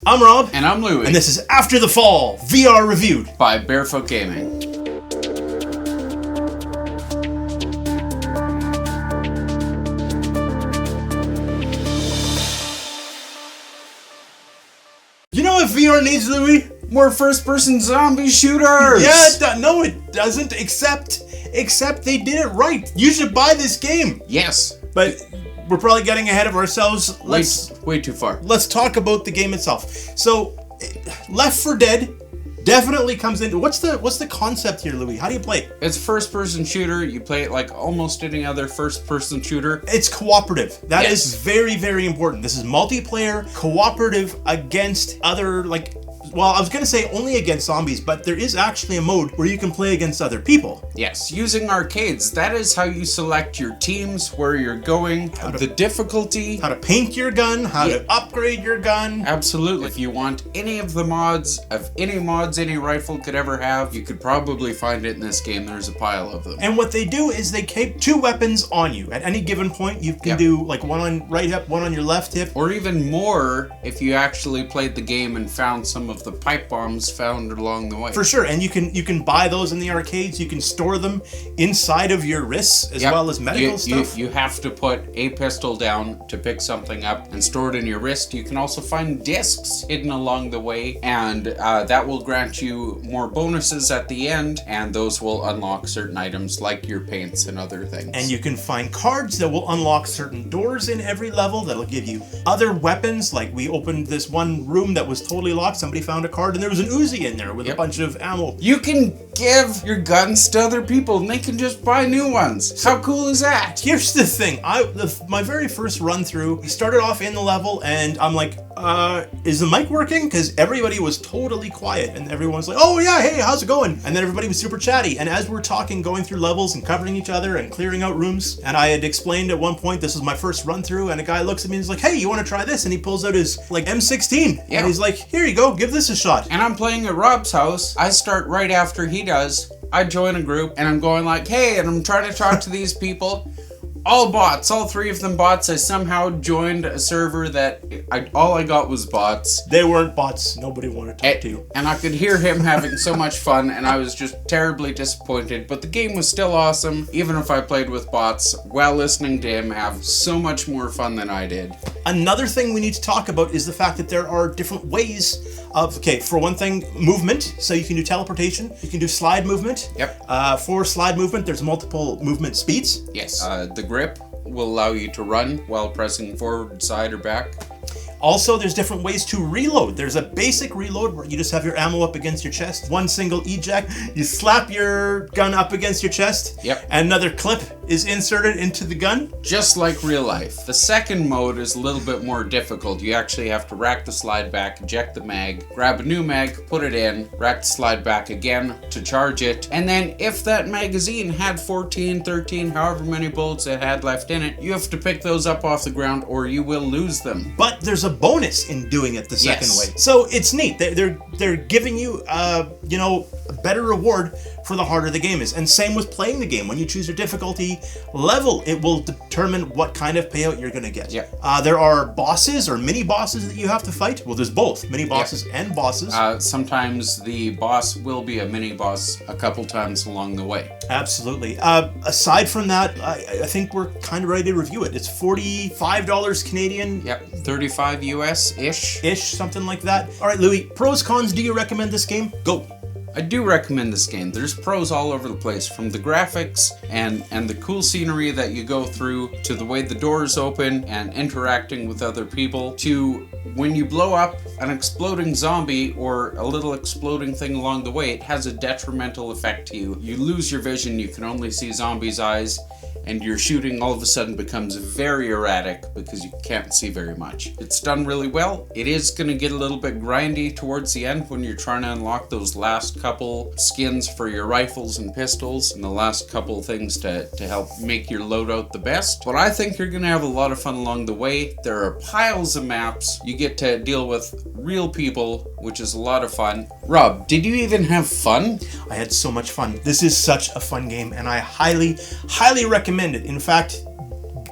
I'm Rob. And I'm Louie. And this is After the Fall, VR Reviewed by Barefoot Gaming. You know what VR needs, Louie? More first-person zombie shooters! Yeah, no it doesn't, except they did it right. You should buy this game. Yes. But we're probably getting ahead of ourselves. Way too far. Let's talk about the game itself. So, Left 4 Dead definitely comes into... What's the concept here, Louie? How do you play it? It's a first-person shooter. You play it like almost any other first-person shooter. It's cooperative. That is very, very important. This is multiplayer, cooperative against other, well, I was going to say only against zombies, but there is actually a mode where you can play against other people. Yes, using arcades. That is how you select your teams, where you're going, the difficulty. How to paint your gun, how to upgrade your gun. Absolutely. If you want any of the mods, any rifle could ever have, you could probably find it in this game. There's a pile of them. And what they do is they keep two weapons on you. At any given point, you can do like one on right hip, one on your left hip. Or even more if you actually played the game and found some of the pipe bombs found along the way. For sure, and you can buy those in the arcades. You can store them inside of your wrists as well as medical stuff. You have to put a pistol down to pick something up and store it in your wrist. You can also find discs hidden along the way, and that will grant you more bonuses at the end, and those will unlock certain items like your paints and other things. And you can find cards that will unlock certain doors in every level that'll give you other weapons. Like we opened this one room that was totally locked. Somebody found a card and there was an Uzi in there with a bunch of ammo. You can give your guns to other people and they can just buy new ones. How cool is that? Here's the thing. My very first run through, we started off in the level and I'm like, is the mic working? Because everybody was totally quiet and everyone's like, oh yeah, hey, how's it going? And then everybody was super chatty. And as we're talking, going through levels and covering each other and clearing out rooms, and I had explained at one point, this was my first run through, and a guy looks at me and he's like, hey, you want to try this? And he pulls out his M16. And he's like, here you go, give this a shot. And I'm playing at Rob's house. I start right after he does. I join a group and I'm going like, hey, and I'm trying to talk to these people. All bots, all three of them bots. I somehow joined a server that all I got was bots. They weren't bots. Nobody wanted to talk to you. And I could hear him having so much fun, and I was just terribly disappointed. But the game was still awesome, even if I played with bots, while listening to him have so much more fun than I did. Another thing we need to talk about is the fact that there are different ways of, for one thing, movement. So you can do teleportation, you can do slide movement. Yep. For slide movement, there's multiple movement speeds. Yes. The grip will allow you to run while pressing forward, side, or back. Also, there's different ways to reload. There's a basic reload where you just have your ammo up against your chest. One single eject. You slap your gun up against your chest. Yep. And another clip is inserted into the gun. Just like real life. The second mode is a little bit more difficult. You actually have to rack the slide back, eject the mag, grab a new mag, put it in, rack the slide back again to charge it. And then if that magazine had 14, 13, however many bullets it had left in it, you have to pick those up off the ground or you will lose them. But there's a bonus in doing it the second way. So it's neat. They're giving you a better reward for the harder the game is. And same with playing the game. When you choose your difficulty level, it will determine what kind of payout you're going to get. There are bosses or mini bosses that you have to fight. Well, there's both mini bosses and bosses. Sometimes the boss will be a mini boss a couple times along the way. Absolutely. Aside from that, I think we're kind of ready to review it. It's $45 Canadian. Yep, 35 US-ish. Something like that. All right, Louis, pros, cons, do you recommend this game? Go. I do recommend this game. There's pros all over the place, from the graphics and the cool scenery that you go through, to the way the doors open and interacting with other people, to when you blow up an exploding zombie or a little exploding thing along the way, it has a detrimental effect to you. You lose your vision, you can only see zombies' eyes, and your shooting all of a sudden becomes very erratic because you can't see very much. It's done really well. It is going to get a little bit grindy towards the end when you're trying to unlock those last couple skins for your rifles and pistols and the last couple things to help make your loadout the best. But I think you're going to have a lot of fun along the way. There are piles of maps. You get to deal with real people, which is a lot of fun. Rob, did you even have fun? I had so much fun. This is such a fun game, and I highly, highly recommend it. In fact,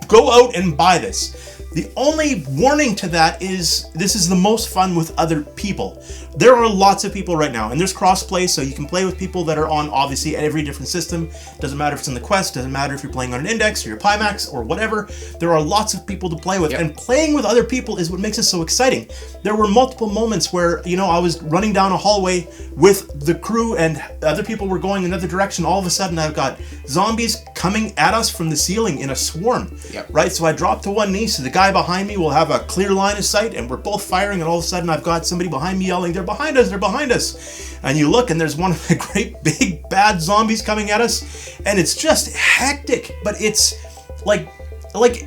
go out and buy this. The only warning to that is this is the most fun with other people. There are lots of people right now, and there's crossplay, so you can play with people that are on obviously every different system. Doesn't matter if it's in the Quest, doesn't matter if you're playing on an Index or your PiMax or whatever. There are lots of people to play with, and playing with other people is what makes it so exciting. There were multiple moments where, you know, I was running down a hallway with the crew and other people were going another direction. All of a sudden, I've got zombies coming at us from the ceiling in a swarm, right? So I drop to one knee, so the guy behind me will have a clear line of sight, and we're both firing, and all of a sudden I've got somebody behind me yelling, they're behind us, they're behind us. And you look, and there's one of the great big bad zombies coming at us, and it's just hectic, but it's like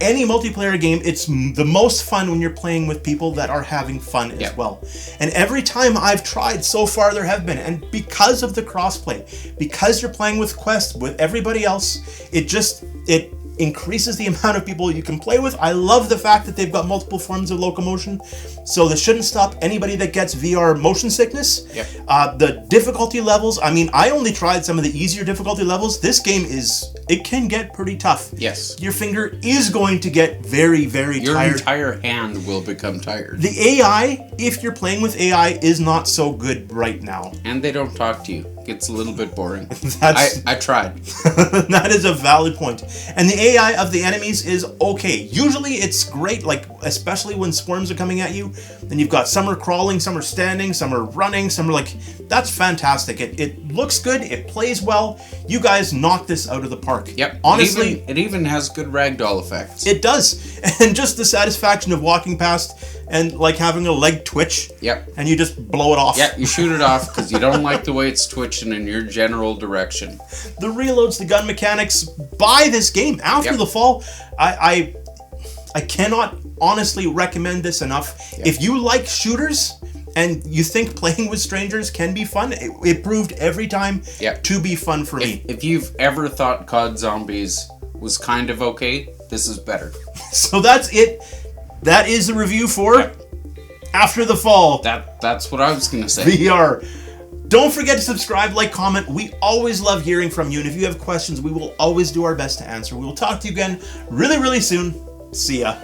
any multiplayer game, it's the most fun when you're playing with people that are having fun as well. And every time I've tried so far, there have been, and because of the crossplay, because you're playing with Quest with everybody else, it increases the amount of people you can play with. I love the fact that they've got multiple forms of locomotion, so this shouldn't stop anybody that gets VR motion sickness. The difficulty levels, I mean, I only tried some of the easier difficulty levels. This game it can get pretty tough. Your finger is going to get very, very tired. Your entire hand will become tired. The AI, if you're playing with AI, is not so good right now. And they don't talk to you. It's a little bit boring. I tried. That is a valid point. And the AI of the enemies is okay. Usually it's great, like especially when swarms are coming at you, and you've got some are crawling, some are standing, some are running, some are like, that's fantastic. It looks good, it plays well. You guys knocked this out of the park. Honestly, it even has good ragdoll effects. It does. And just the satisfaction of walking past and like having a leg twitch. And you just blow it off. You shoot it off because you don't like the way it's twitching in your general direction. The reloads, the gun mechanics, buy this game after the fall. I cannot honestly recommend this enough. If you like shooters and you think playing with strangers can be fun, it proved every time to be fun for me. If you've ever thought COD Zombies was kind of okay, this is better. So that's it. That is the review for After the Fall. That's what I was going to say. VR. Don't forget to subscribe, like, comment. We always love hearing from you. And if you have questions, we will always do our best to answer. We will talk to you again really, really soon. See ya.